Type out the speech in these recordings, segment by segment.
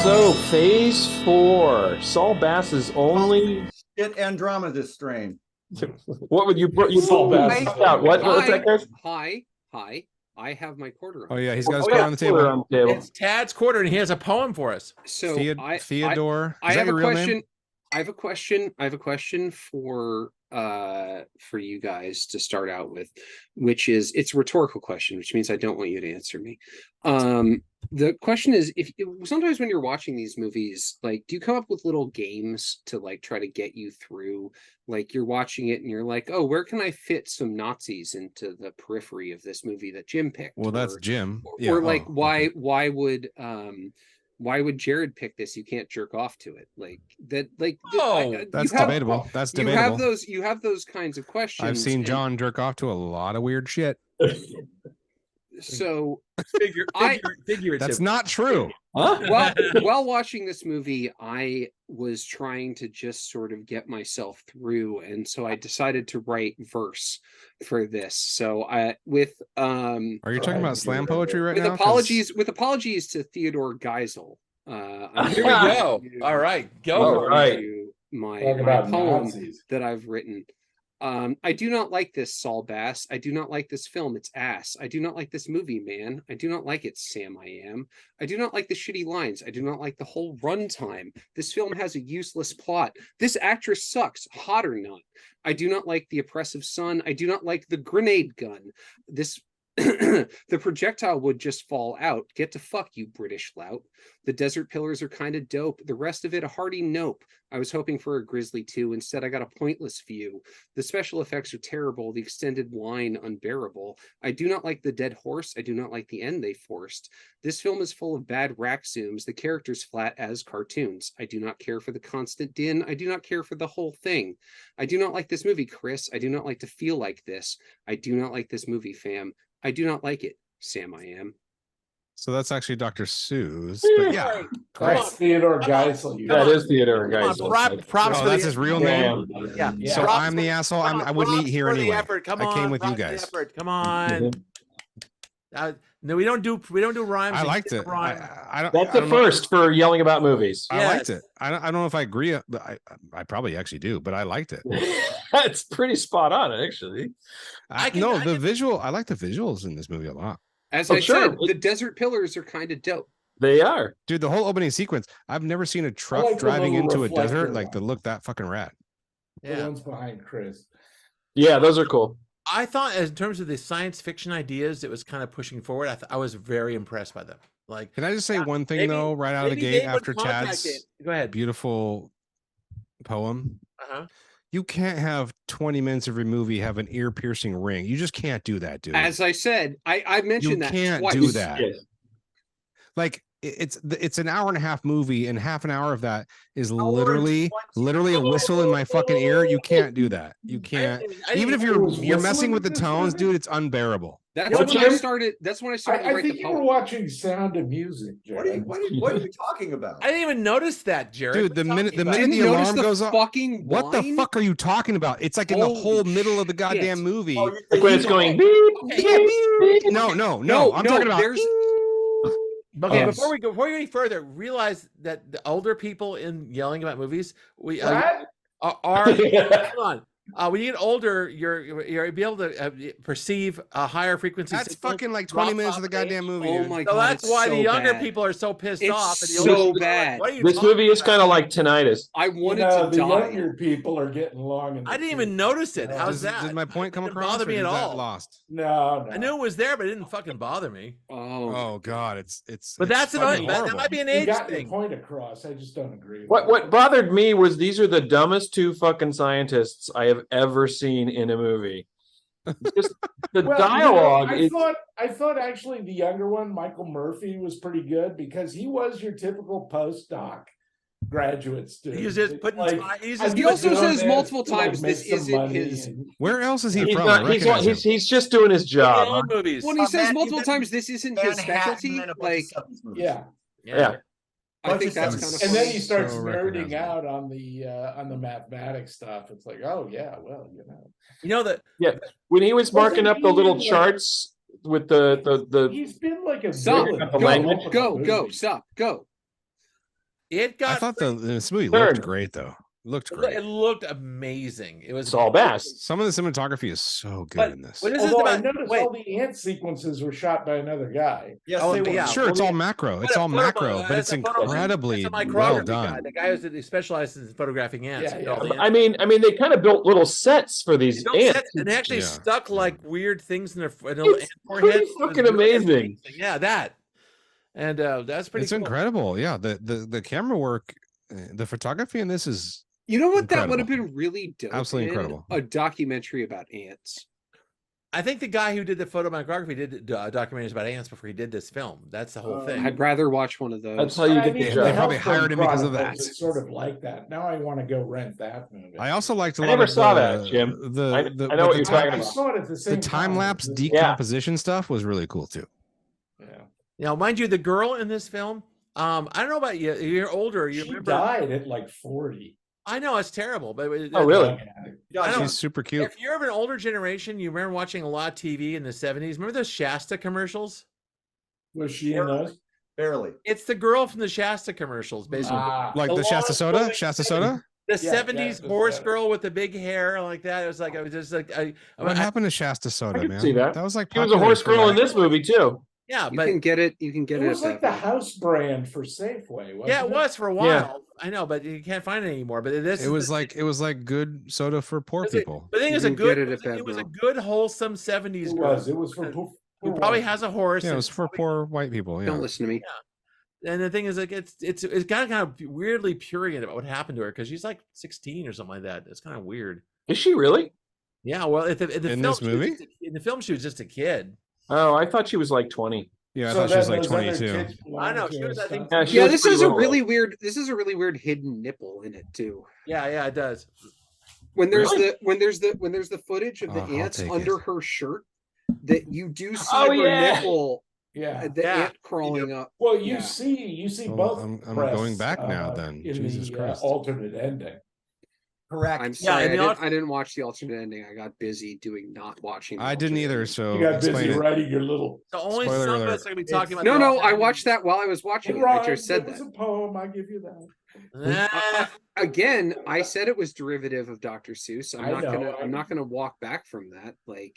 So, phase 4. Saul Bass's only. Get Andromeda strain. What would you put? You Saul Bass. out. What's that, guys? Hi. I have my quarter on. Oh yeah, he's got his Oh, quarter yeah, on the table. on the table. It's Tad's quarter, and he has a poem for us. So Theodore. I Is that have a your real question. name? I have a question for you guys to start out with, which is it's a rhetorical question, which means I don't want you to answer me. The question is, if sometimes when you're watching these movies, like, do you come up with little games to like try to get you through? Like, you're watching it and you're like, oh, where can I fit some Nazis into the periphery of this movie that Jim picked? Well, that's Jim. Or like, why would Jared pick this? You can't jerk off to it like that. Like, that's debatable. That's debatable. You have those kinds of questions. I've seen John jerk off to a lot of weird shit. So figurative. That's not true. Huh? While watching this movie, I was trying to just sort of get myself through, and so I decided to write verse for this. So are you talking about slam poetry right now? With apologies to Theodore Geisel. Here we go. All right, go. All right. My poem Nazis. that I've written. I do not like this, Saul Bass. I do not like this film. It's ass. I do not like this movie, man. I do not like it, Sam I Am. I do not like the shitty lines. I do not like the whole runtime. This film has a useless plot. This actress sucks, hot or not. I do not like the oppressive sun. I do not like the grenade gun. This the projectile would just fall out. Get to fuck, you British lout. The desert pillars are kind of dope. The rest of it a hearty nope. I was hoping for a Grizzly 2. Instead, I got a pointless view. The special effects are terrible. The extended line unbearable. I do not like the dead horse. I do not like the end they forced. This film is full of bad rack zooms. The characters flat as cartoons. I do not care for the constant din. I do not care for the whole thing. I do not like this movie, Chris. I do not like to feel like this. I do not like this movie, fam. I do not like it, Sam I Am. So that's actually Dr. Seuss. But yeah, That's Theodore Geisel. That is Theodore Geisel. Props Oh, for that's the his real name. Yeah. So I'm the asshole. I wouldn't eat here anyway. I came with you guys. Come on. No, we don't do rhymes. I liked it. That's the first for yelling about movies. I liked it. I don't know if I agree, but I probably actually do. But I liked it. It's pretty spot on, actually. I like the visuals in this movie a lot. As I said, the desert pillars are kind of dope. They are. Dude, the whole opening sequence. I've never seen a truck like driving into a reflector desert one. like to look that fucking rad. The ones behind Chris. Yeah, those are cool. I thought, in terms of the science fiction ideas, it was kind of pushing forward. I was very impressed by them. Like, can I just say one thing though, right out of the gate after Chad's go ahead. beautiful poem? Uh-huh. You can't have 20 minutes of your movie have an ear-piercing ring. You just can't do that, dude. As I said, I mentioned that you can't twice. do that. Yes. Like it's an hour and a half movie, and half an hour of that is literally a whistle in my fucking ear. You can't do that. You can't. Even if you're messing with the tones, dude, it's unbearable. That's when I started. That's when I started. I think you were watching Sound of Music, Jared. What are you talking about? I didn't even notice that, Jared. Dude, the minute Didn't the you alarm notice the goes off, fucking what the line? fuck are you talking about? It's like in the Holy whole middle of the shit. goddamn movie. Oh, Like when it's going beep, beep, beep. No, I'm talking about. There's Okay, Oh. before we go any further, realize that the older people in yelling about movies, we What? are hold on. When you get older, you're be able to perceive a higher frequency. That's signals, fucking like 20 drop minutes of off the goddamn age. movie. oh dude. my So god. that's it's why so the younger bad. people are so pissed It's off. And the so older people are bad. Like, what are you This talking movie is about? kind of like tinnitus. I wanted to the die. younger people are getting along. I didn't even notice it. How's that? Did my point come It didn't across? bother or me is at that all. Lost. No. I knew it was there, but it didn't fucking bother me. Oh god, it's. But it's that's fucking annoying. That horrible. might be an You age got your thing. point across. I just don't agree. With What bothered me was these are the dumbest two fucking scientists I have ever seen in a movie. Just the Well, dialogue. I thought actually the younger one, Michael Murphy, was pretty good because he was your typical postdoc graduate student. He was just putting. He's just He also doing says this multiple to, like, times make this some isn't money his. and- Where else is he he's, from? not, I recognize him. he's just doing his job. movies. When he says Matt, multiple he's in times this isn't his specialty, like Yeah. Yeah. I think that's kind of And funny. then he starts So nerding recognizable. out on the mathematics stuff. It's like, oh yeah, well, you know. You know that. When he was marking Wasn't up the he little in, like- charts with the He's been like a Stop. villain. The language. Go. Stop. Go. It got. I thought this movie Third. looked great though. It looked It great. looked amazing. It was Saul Bass. Some of the cinematography is so good But in this. what is this Although I about? noticed Wait, all the ant sequences were shot by another guy. Yes, Oh, they were. yeah. Sure, it's well, all macro. It's But a all photo- macro, but it's a photo- incredibly it's a well micrography guy. done. The guy who specializes in photographing ants. Yeah, You know, yeah. the ants. I mean, they kind of built little sets for these They built ants. sets, and they actually Yeah, stuck yeah. like weird things in their It's ant foreheads. pretty It was fucking really amazing. Yeah, that. And that's pretty It's cool. incredible. Yeah, the camera work, the photography in this is You know what? That would have incredible. been really dope. Absolutely man? incredible. A documentary about ants. I think the guy who did the photomicrography did documentaries about ants before he did this film. That's the whole thing. I'd rather watch one of those. That's how you I get mean, the they job. probably Hellstrom hired him because of Chronicles that. is sort of like that. Now I want to go rent that movie. I also liked a I lot never of saw the, that, Jim. I know what you're talking I about. saw it at the same The time lapse as- decomposition stuff was really cool too. Yeah. Now, mind you, the girl in this film, I don't know about you. You're older. You She remember? died at like 40. I know it's terrible, but Oh, really? I don't- She's super cute. if you're of an older generation, you remember watching a lot of TV in the 70s. Remember those Shasta commercials? Was she in those? Barely. It's the girl from the Shasta commercials, basically. Like the Shasta soda? Shasta soda? The Yeah, 70s Shasta horse soda. girl with the big hair like that. It was like I was just like What happened to Shasta soda, can man? see that. That was like She was a popular horse for, girl in like- this movie too. yeah, You but can get it. You can get It it. was at like the Bevmo. house brand for Safeway. Wasn't yeah, it was for a while. Yeah. I know, but you can't find it anymore. But this It was like good soda for poor It's a- people. But the thing You is, a can good. get it at It was a Bevmo. good, wholesome 70s It girl. was. It was for Who probably has a horse. Yeah, it and was for poor white people. Yeah. Don't listen to me. And the thing is, like, it's kind of weirdly prurient about what happened to her because she's like 16 or something like that. It's kind of weird. Is she really? Yeah, well, in the In film, this she was movie? in the film, she was just a kid. Oh, I thought she was like 20. Yeah, I So thought she was then like those other 22. kids I know, belonged she to was, I and think- stuff. Yeah, she Yeah, was this pretty is a little. really weird. This is a really weird hidden nipple in it too. Yeah, it does. When there's Really? when there's the footage of the I'll ants take under it. her shirt, that you do see Oh, her yeah. nipple, Yeah. the Yeah. ant crawling up. Well, you Yeah. see Well, both. I'm breasts, going back now then. In Jesus the Christ. alternate ending. Correct. I'm sorry, and the I didn't watch the alternate ending. I got busy not watching. the I didn't alternate either, ending. so You got busy explain it. writing your little. So only Spoiler some of alert. us are going to be talking about. No, the no, alternate I ending. watched that while I was watching It it. I rhymed, just said it was that. a poem. I give you that. Again, I said it was derivative of Dr. Seuss. I know, I'm not gonna walk back from that. Like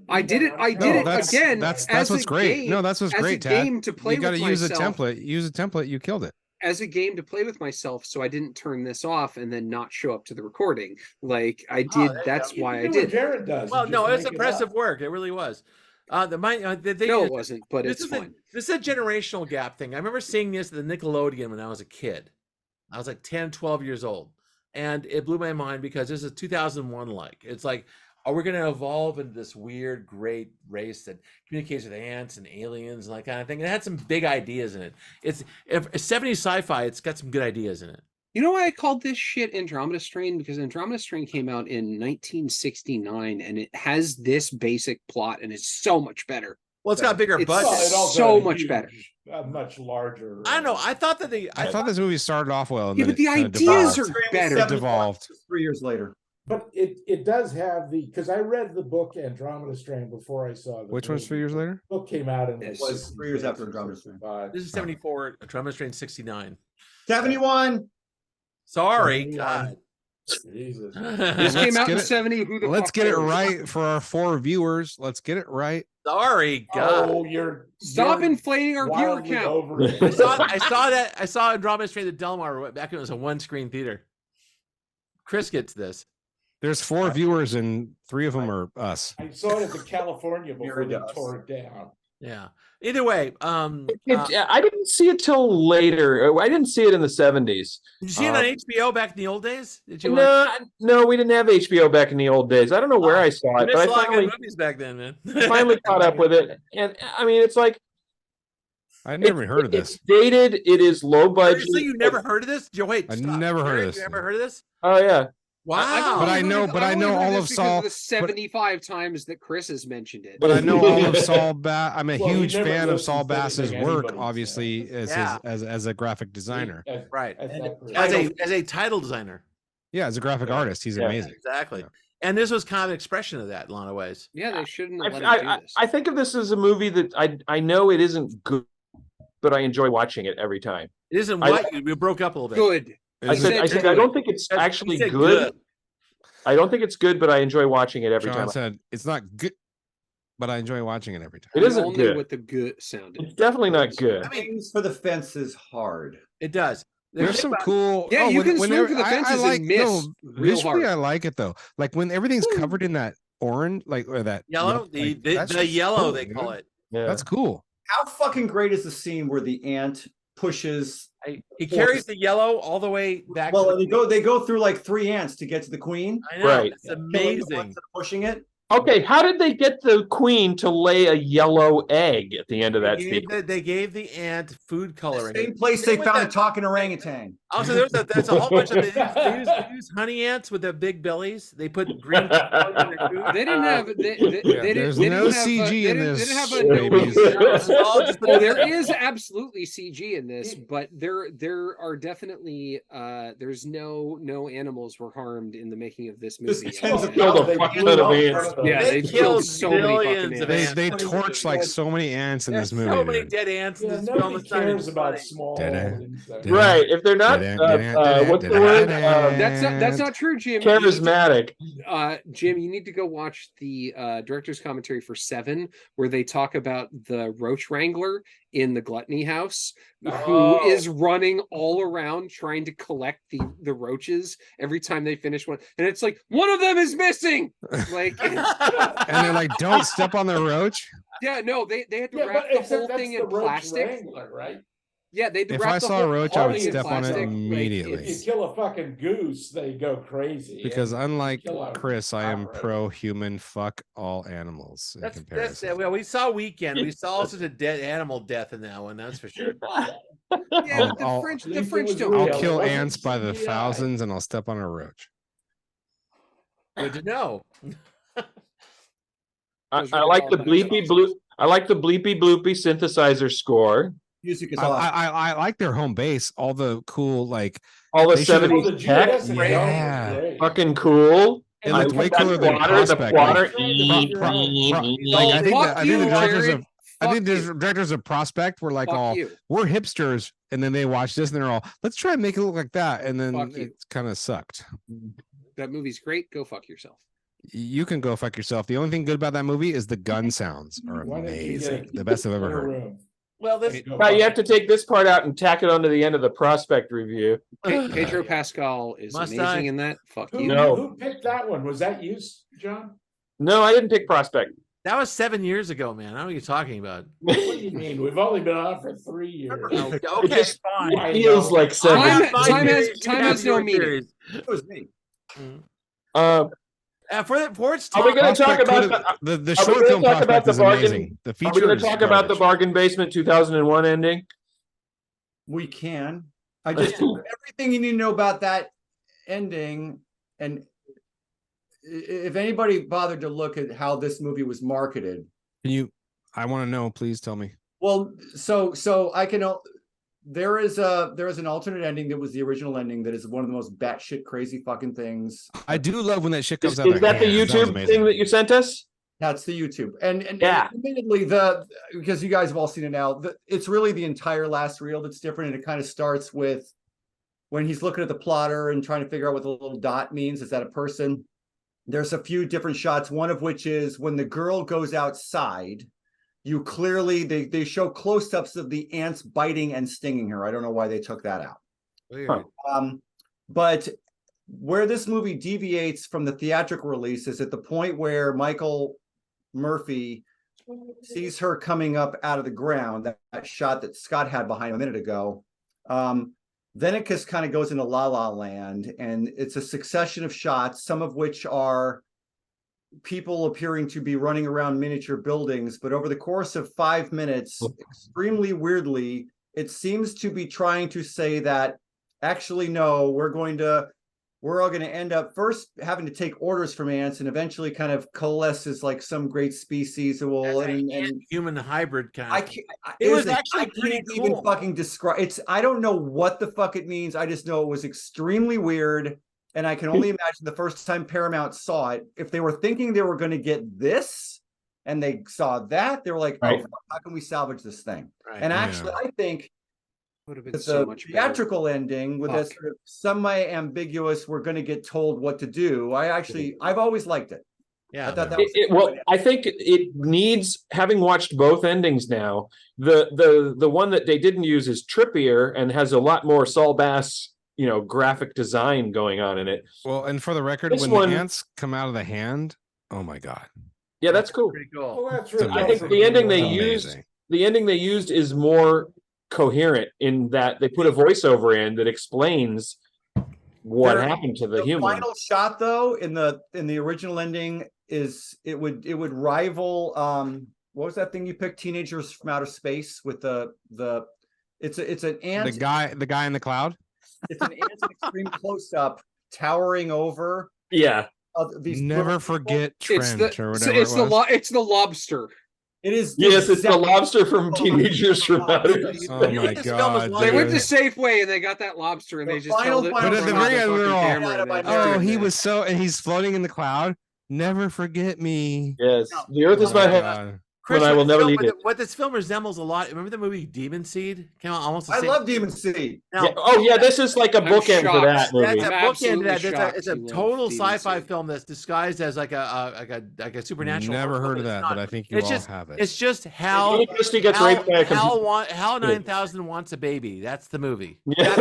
I did it No, it that's again That's as what's a great. game- No, that's what's as a great, Tad. game to play You got to with use a myself. template. Use a template. You killed it. As a game to play with myself, so I didn't turn this off and then not show up to the recording. Like I did. there you That's You why do I what did. Jared does. Well, and no, just it's make it impressive up. work. It really was. The thing No, is, it wasn't, but this it's is fine. this is a generational gap thing. I remember seeing this at the Nickelodeon when I was a kid. I was like 10, 12 years old. And it blew my mind because this is 2001 like. It's like, are we going to evolve into this weird, great race that communicates with ants and aliens and that kind of thing? It had some big ideas in it. It's 70s sci-fi. It's got some good ideas in it. You know why I called this shit Andromeda Strain? Because Andromeda Strain came out in 1969 and it has this basic plot and it's so much better. Well, it's got a bigger It's budget. Well, it also so had a much better. A much larger. I know. I thought that I thought this movie started off well, and Yeah, then but the it kinda ideas devolved. are better. It devolved. 3 years later. But it does have the because I read the book Andromeda Strain before I saw the Which one's 3 years later? The book came out in It was 3 years after Andromeda Strain. This is 74. Andromeda Strain 69. 71. Sorry, 71. God. Jesus. This Let's came out get in it- 70. Who the Let's fuck get it cares? right for our 4 viewers. Let's get it right. Sorry, God. Oh, you're Stop you're inflating our viewer wildly count. over it. I saw Andromeda Strain at Delmar back when it was a one-screen theater. Chris gets this. There's 4 viewers, and 3 of them are us. I saw it at the California before Very they does. tore it down. Yeah. Either way, I didn't see it till later. I didn't see it in the 70s. did you see it on HBO back in the old days? Did you? No, we didn't have HBO back in the old days. I don't know where I saw I it, missed but a I lot of finally, good movies back then, man. finally caught up with it. And I mean, it's like I'd never heard of it's this. dated. It is low budget. Seriously, you never heard of this? Wait, I stop. never heard of Jared, this. You never heard of this? Oh yeah. Wow. But I know- but I know all of Saul- the 75 times that Chris has mentioned it. But I know all of Saul Bass. I'm a Well, he huge never fan of listens Saul to Bass's anything work, anybody obviously, says. as a graphic designer. Right. As As a title designer. Yeah, as a graphic artist, he's Yeah. amazing. Exactly. Yeah. And this was kind of an expression of that in a lot of ways. Yeah, they shouldn't have let him do I this. think of this as a movie that I know it isn't good. but I enjoy watching it every time. It isn't I- what we broke up a little bit. Good. I Is said, it- I said, I don't think it's That's- actually he said good. I don't think it's good, but I enjoy watching it every John time. said it's not good, but I enjoy watching it every time. It We isn't all know good. what the good sound is. It's definitely not good. I mean, Things for the fence is hard. it does. There's some cool. Yeah, you can when swing for the I fences like, and miss real visually, hard. I like it though. Like when everything's covered in that orange, like or that Yellow, like, the that's just yellow cool, they dude. call it. Yeah. That's cool. How fucking great is the scene where the ant pushes? He carries the yellow all the way back. Well, to they go through like 3 ants to get to the queen. I know, Right. it's Killing the ones amazing. that are pushing it. Okay, how did they get the queen to lay a yellow egg at the end of that sequence? They gave the ant food coloring. Same place Same they with found the- a talking orangutan. Also, there's a whole bunch of they use honey ants with their big bellies. They put green color in their food. They didn't have. They There's didn't no have, CG they in didn't- this, They didn't have a babies. It's all just Oh, there is absolutely CG in this, but there are definitely there's no animals were harmed in the making of this movie. Just tens of Killed a thousands. fuck ton of ants. Yeah, They they killed killed so many fucking billions of ants. ants. They Funny torch like because so many ants in There's this movie. so many dude. dead ants in Yeah, this film. nobody It's not even cares about funny. small Did-it? insects. Did-it? Right. If they're not, what's the word? That's not true, Jim. Charismatic. Jim, you need to go watch the director's commentary for Seven, where they talk about the roach wrangler in the Gluttony House, who is running all around trying to collect the roaches every time they finish one, and it's like one of them is missing. Like, And they're like, "Don't step on the roach." yeah, no, they had to Yeah, wrap but the except whole that's thing the in roach plastic. wrangler, right? Yeah, they had to If wrap I the saw a whole roach, I would thing in step on it plastic. Like, immediately. If you kill a fucking goose, they go crazy. Because And unlike kill a Chris, I am cockroach. pro-human. Fuck all animals. In That's comparison. well, we saw Weekend. We saw such a dead animal death in that one. That's for sure. Yeah, I'll- but the I'll- French, At the least it French was don't. real. I'll it kill wasn't ants by the CGI. thousands, and I'll step on a roach. Good to know. I like the bleepy blue. I like the bleepy bloopy synthesizer score. Music is I, awesome. I like their home base. All the cool like All the They should've- Oh, the 70s tech. GS and Young was Yeah. great. Fucking cool. it And looked the way fucking cooler than water, Prospect. the like, water. like, I think Fuck the you, directors Jared. of I think Fuck the directors of Prospect were like Fuck all you. we're hipsters, and then they watched this and they're all let's try and make it look like that, and then Fuck you. it kind of sucked. That movie's great. Go fuck yourself. You can go fuck yourself. The only thing good about that movie is the gun sounds are Why don't you amazing. get The best I've ever in a heard. room? Well, this Go Now you have fuck to take this part out and tack it onto the end of the Prospect review. Pedro Pascal is Must amazing I? in that. Fuck Who, you. No. who picked that one? Was that you, John? No, I didn't pick Prospect. that was 7 years ago, man. I don't know what you're talking about. What do you mean? We've only been on for 3 years. Okay, just- fine. I Feels know. like seven. Time- Have my time has- theories, you time have has no your meaning. theories. It was me. Uh, For its Are we time, gonna talk Prospect about could've- the we short gonna film talk about Prospect the is bargain- amazing. The are feature we going is to talk about the garbage. Bargain Basement 2001 ending? We can. I just everything you need to know about that ending, and if anybody bothered to look at how this movie was marketed, Can you? I want to know. Please tell me. well, so I can. There is an alternate ending that was the original ending that is one of the most batshit crazy fucking things. I do love when that shit comes Is, out. is of that the their hands. That was YouTube amazing. thing that you sent us? That's the YouTube, and Yeah. admittedly, because you guys have all seen it now, it's really the entire last reel that's different, and it kind of starts with when he's looking at the plotter and trying to figure out what the little dot means. Is that a person? There's a few different shots, one of which is when the girl goes outside. You clearly they show close-ups of the ants biting and stinging her. I don't know why they took that out. Weird. But where this movie deviates from the theatrical release is at the point where Michael Murphy sees her coming up out of the ground, that shot that Scott had behind him a minute ago. Then it just kind of goes into La La Land, and it's a succession of shots, some of which are people appearing to be running around miniature buildings. But over the course of 5 minutes, extremely weirdly, it seems to be trying to say that actually, no, we're all going to end up first having to take orders from ants and eventually kind of coalesce as like some great species that will and Human hybrid kind. I Of can't. It was listen, actually I pretty can't even cool. fucking describe. I don't know what the fuck it means. I just know it was extremely weird, and I can only imagine the first time Paramount saw it, if they were thinking they were going to get this and they saw that, they were like, Right. oh, how can we salvage this thing? Right. And actually, I think Would have been that so the much better. theatrical ending with this Fuck. sort of semi-ambiguous, we're going to get told what to do. I've always liked it. Yeah. I thought that was Well, I think it needs, having watched both endings now, the one that they didn't use is trippier and has a lot more Saul Bass, graphic design going on in it. Well, and for the record, This when one- the ants come out of the hand, oh my god, Yeah, that's cool. Pretty cool. Well, that's It's really I think amazing. the ending they Amazing. used is more coherent in that they put a voiceover in that explains what There- happened to the the human. final shot though in the original ending is it would rival what was that thing you picked, Teenagers from Outer Space, with it's an ant, the guy in the cloud. it's an ant in extreme close up towering over Yeah. these Never little people. forget It's Trent or the whatever it's it the was. it's the lobster. It is Yes, it's the exactly- lobster from Teenagers from Outer Space. Oh my This film is god! long. They went to dude. Safeway and they got that lobster and The they just final- held it. But at the in front of very end, we were fucking all, camera and they just Oh, did he that. was so, and he's floating in the cloud. Never forget me. Yes, the Earth is Oh my my home. God. Chris, I will what this never film- leave it. What this film resembles a lot. Remember the movie Demon Seed? Came out almost the I same. love Demon Seed. Now, Yeah. Oh yeah, this is like a I'm bookend for shocked. that movie. That's a I'm bookend to absolutely that. shocked It's a you love total Demon sci-fi Seed. film that's disguised as like a supernatural. Never horror heard film, of that, it's but not. I think you It's all just- have it. It's just Hal. Julie Christie gets raped by a computer. Hal 9000 wants a baby. That's the movie. Yeah.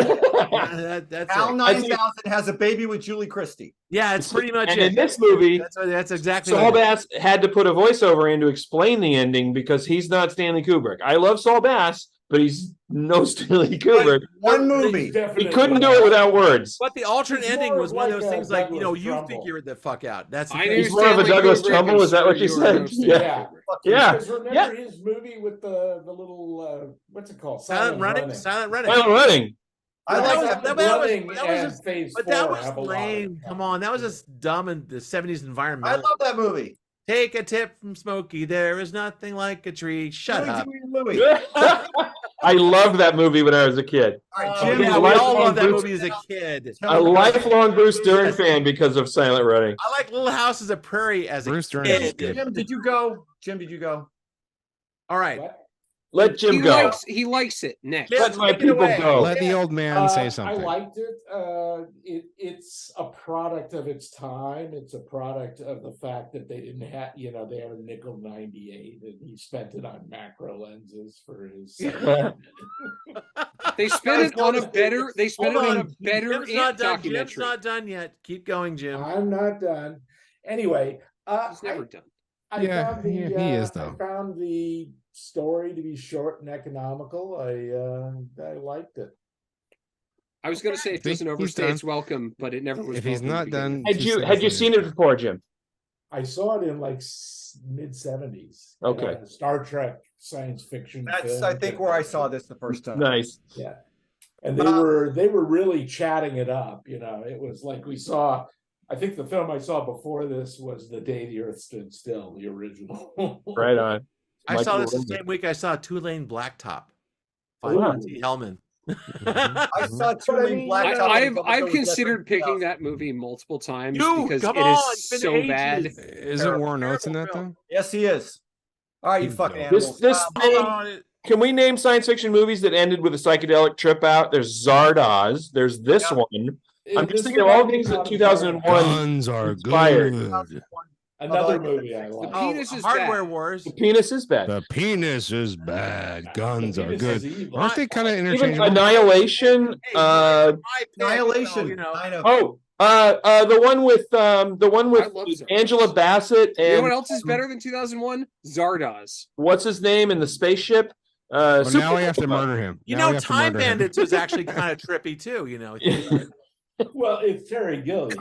That's Al it. 9000 has a baby with Julie Christie. Yeah, it's pretty much And it. in this movie, That's exactly. Saul what it is. Bass had to put a voiceover in to explain the ending because he's not Stanley Kubrick. I love Saul Bass, but he's no Stanley Kubrick. One He's movie. He definitely couldn't do it without words. But the alternate He's ending more was one of like those a things like, Douglas you Trumbull. figure the fuck out. That's the I thing. knew He's more of a Stanley Douglas Kubrick Trumbull, and is that what you screw said? no Stanley Yeah. Kubrick. Yeah. Because remember his movie with the little what's it called? Silent Running. Silent Running. Silent Running. I That like was- that. that movie. was- Running that was and just- Phase But that 4 was have a lot of lame. Come on, that was just dumb in the 70s I environment. love that movie. Take a tip from Smokey. There is nothing like a tree. Shut Louis, up. Louis, Louis. I loved that movie when I was a kid. All right, Oh, Jim, yeah, a we all lifelong loved that Bruce- movie as a kid. A lifelong Bruce Dern fan because of Silent Running. I like Little House as a Prairie as a Bruce Dern kid. is good. Jim, did you go? Jim, did you go? All right. What? Let Jim go. He likes it. Next. Jim, Let my take it people away. go. Let the old man say I something. liked it. It's a product of its time. It's a product of the fact that they didn't have, they have a nickel 98, and he spent it on macro lenses for his. They spent it on a better. They spent it Hold on a on. better Jim's not ant done. documentary. Jim's not done yet. Keep going, Jim. I'm not done. Anyway, He's never done. I Yeah, found the, he is, I though. found the story to be short and economical. I liked it. I was going to say it See, doesn't he's overstay done. its welcome, but it never was. If he's welcome to not begin done, with. Had you seen it before, Jim? I saw it in like mid 70s. Okay. Star Trek science fiction. That's, film. I think, where I saw this the first time. Nice. Yeah. And they were really chatting it up. It was like we saw. I think the film I saw before this was The Day the Earth Stood Still, the original. Right on. I saw this the Michael same week I saw Two-Lane Blacktop. Wow. By T. Hellman. I saw But I Two mean, Blacktop. I've considered picking that movie multiple times You, because come it on, is it's been so bad. ages. Isn't Warren Oates in that Terrible though? Yes, he is. All right, you fucking This- animals. This Hold on. can we name science fiction movies that ended with a psychedelic trip out? There's Zardoz. There's this Yeah. one. I'm This just thinking of was all about things that Tom 2001. Guns are inspired. good. Another movie I The like. penis is Hardware bad. Wars. The penis is bad. The penis is bad. Guns The are penis good. is evil. Aren't they kind of Even interchangeable? Annihilation. Hey, Uh, my pick, Annihilation. you know. Kind of. the one with I love Zardoz. Angela Bassett You know and what else is better than 2001? Zardoz. what's his name in the spaceship? Well, now Super- we have to murder him. You Now we know, have to Time murder him. Bandits was actually kind of trippy too. You know, Well, it's Terry Gilliam.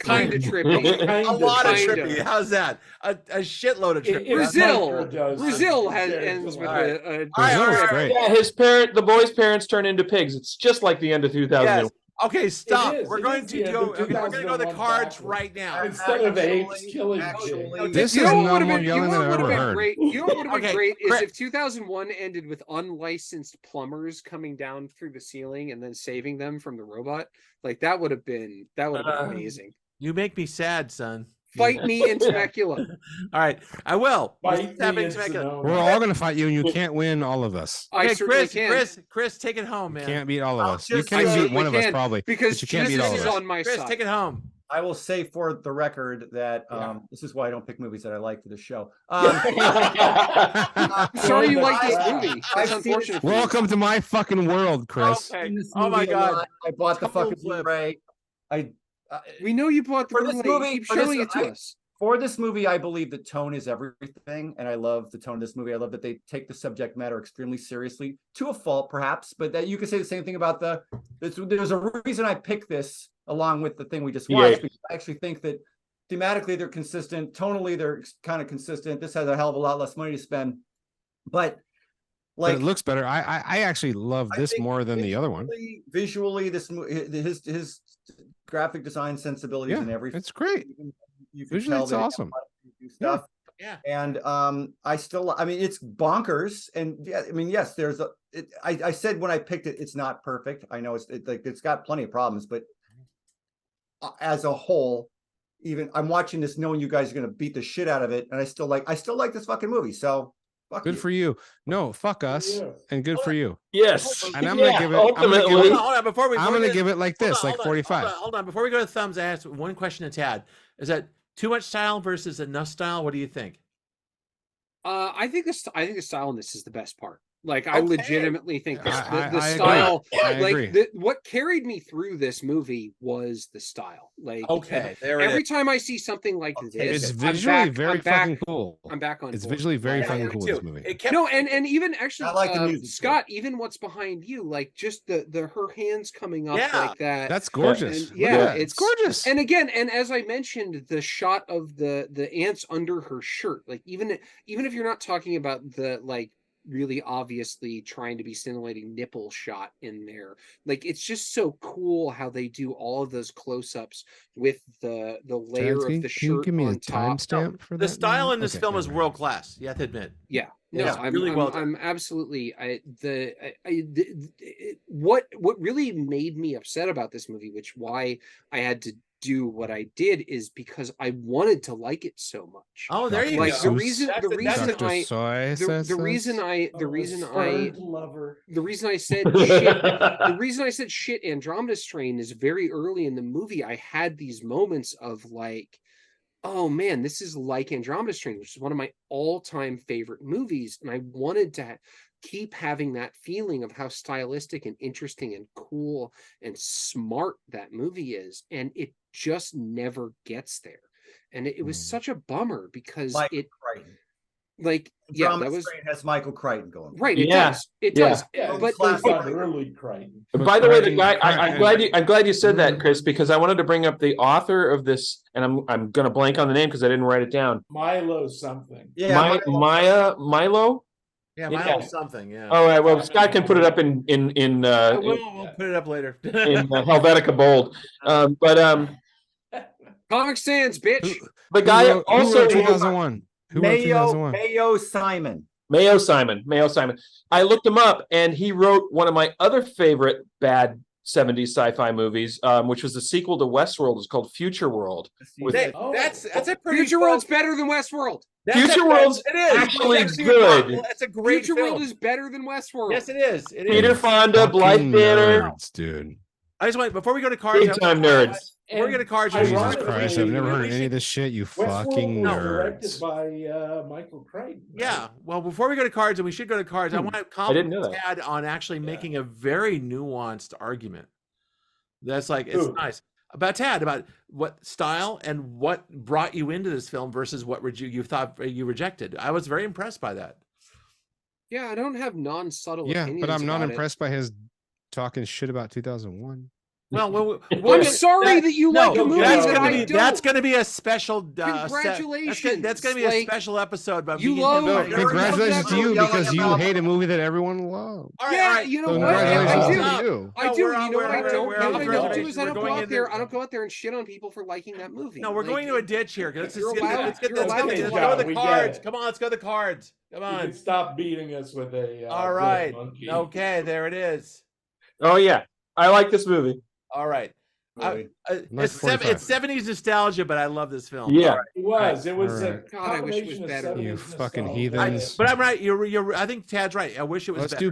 Kinda trippy. a lot of Kinda. trippy. How's that? A shitload of trippy. Brazil ends with Alright. a All right, Brazil is all right. great. Yeah, the boy's parents turn into pigs. It's just like the end of 2001. Yes. Okay, stop. It is. We're It going is to the end go. of Okay, we're going to go to the 2001 cards backwards. right now. Instead of apes Actually- killing actually- pigs. This You is know what no would have more been, you yelling know than I what would ever have been heard. great? You know what would have been Okay, great is Brett. if 2001 ended with unlicensed plumbers coming down through the ceiling and then saving them from the robot. Like that would have been amazing. You make me sad, son. Fight me in Temecula. All right, I will. Bite This is happening me in in Temecula. Sonoma. We're all gonna fight you, and you can't win all of us. I Okay, certainly Chris, take it home, You man. can't beat all of I'll us. You just can't even say- beat one of us can, probably, because but you can't beat Jesus all of is us. on my Chris, side. take it home. I will say for the record that Yeah. this is why I don't pick movies that I like for the show. I'm sorry you like this Wow. movie. I've That's seen it- unfortunate. for you. Welcome to my fucking world, Chris. Okay. This Oh my movie a God. lot. I bought the Total fucking flip. Blu-ray. I We know you bought the For this Blu-ray. movie- Keep for this- showing it to us. for this movie, I believe the tone is everything, and I love the tone of this movie. I love that they take the subject matter extremely seriously, to a fault, perhaps, but that you could say the same thing about there's a reason I picked this along with the thing we just watched. Yeah. Because I actually think that thematically they're consistent, tonally they're kind of consistent. This has a hell of a lot less money to spend, but But like it looks better. I actually love I this think more than the other one. Visually, this his graphic design sensibilities Yeah, and everything. it's great. You can Visually, tell it's that he awesome. do stuff. Yeah. And I mean, it's bonkers. And yeah, I mean, yes, I said when I picked it, it's not perfect. I know it's got plenty of problems, but as a whole, even I'm watching this knowing you guys are going to beat the shit out of it, and I still like this fucking movie. So fuck Good you. for you. No, fuck us, Yeah. and good for you. Yes. And I'm gonna give it- I'm gonna give ultimately. it- Hold on, before we I'm before we gonna get- give it like hold this, on, like hold on, 45. Hold on. Before we go to thumbs, I ask one question to Tad. Is that too much style versus enough style? What do you think? I think the style in this is the best part. Like, I Okay. legitimately think the I agree. style, I like agree. what carried me through this movie was the style. Like, Okay, there it every is. time I see something like I'll take this, It's it. I'm visually back- very I'm back- fucking cool. I'm back on. It's board. visually very Yeah, fucking me cool. too. This movie. It kept No, and even actually, I like the music, too. Scott, even what's behind you, like just the her hands coming up Yeah. like that. That's gorgeous. And Look at yeah, that. It's gorgeous. And again, and as I mentioned, the shot of the ants under her shirt, like even if you're not talking about the like really obviously trying to be scintillating nipple shot in there, like it's just so cool how they do all of those close-ups with the layer Chad, of can the you shirt give me a on top. timestamp for that? The style now? in this Okay, film never is mind. world class. You have to admit. Yeah, no, It's I'm really I'm, well done. I'm absolutely what really made me upset about this movie, which why I had to do what I did, is because I wanted to like it so much. Oh, there you Like go. the reason That's Dr. I Soy the says reason this? I the Oh, reason I spurned lover. the reason I said shit the reason I said shit Andromeda Strain is very early in the movie I had these moments of like, oh man, this is like Andromeda Strain, which is one of my all-time favorite movies, and I wanted to keep having that feeling of how stylistic and interesting and cool and smart that movie is, and it just never gets there, and it was such a bummer because Michael it Crichton. like yeah, Drama that was Strain has Michael Crichton going. right. It Yeah, does. It yeah. does. Yeah, But but the, on early Crichton. But By the way, the Crichton- guy, I'm glad you said that, Chris, because I wanted to bring up the author of this, and I'm gonna blank on the name because I didn't write it down. Milo something. Yeah, Milo. Yeah, Yeah. mine was something. Yeah. All right. Well, Scott can put it up in We'll put it up later. Helvetica bold. Comic Sans, bitch. The guy who also wrote 2001. Who wrote 2001? Mayo Simon. Mayo Simon. I looked him up, and he wrote one of my other favorite bad 70s sci-fi movies, which was the sequel to Westworld. It's called Future World. With- Hey, Oh. that's a pretty Future World's better than Westworld. Future World's it is actually It's good. It's a great Future film. World is better than Westworld. Yes, it is. It is. Peter Fonda, Fucking Blythe Danner, nerds, dude. I just want before we go to cards. big time nerds. Before we go to cards, And Jesus ironically, Christ, I've never heard we any of this shit, you Westworld fucking was directed nerds. by Michael Crichton. right? Yeah. Well, before we go to cards, and we should go to cards, I want to didn't know compliment that. Tad on actually making a very nuanced argument. That's like it's Who? nice about Tad about what style and what brought you into this film versus what you thought you rejected. I was very impressed by that. Yeah, I don't have non-subtle Yeah, opinions. but I'm not about it. impressed by his talking shit about 2001. Well, I'm sorry that you like a movie that's that gonna I be don't. that's going to be a special. Congratulations. That's going to be a Like, special episode. But you me love- and him No, right now. Congratulations to you Yelling because you about- hate a movie that everyone loves. All right, Yeah, all right. you know So what? congratulations I to do. you. I No, do. we're You on- know what I we're- don't. we're You know on what I the don't do reservation. is I don't We're go going out there. into- I don't go out there and shit on people for liking that movie. No, we're Like, going to a ditch here. Let's you're get allowed- let's get you're allowed let's to. go to Yeah, the we get cards. it. Come on, let's go to the cards. Come You on. can stop beating us with a. All good right. monkey. Okay, there it is. Oh yeah, I like this movie. All right. movie. It's 70s nostalgia, but I love this film. Yeah. It was. It was All a right. God, I wish it was combination of better. 70s You fucking nostalgia. heathens. But I'm right. You're. I think Tad's right. I wish it was Let's better. do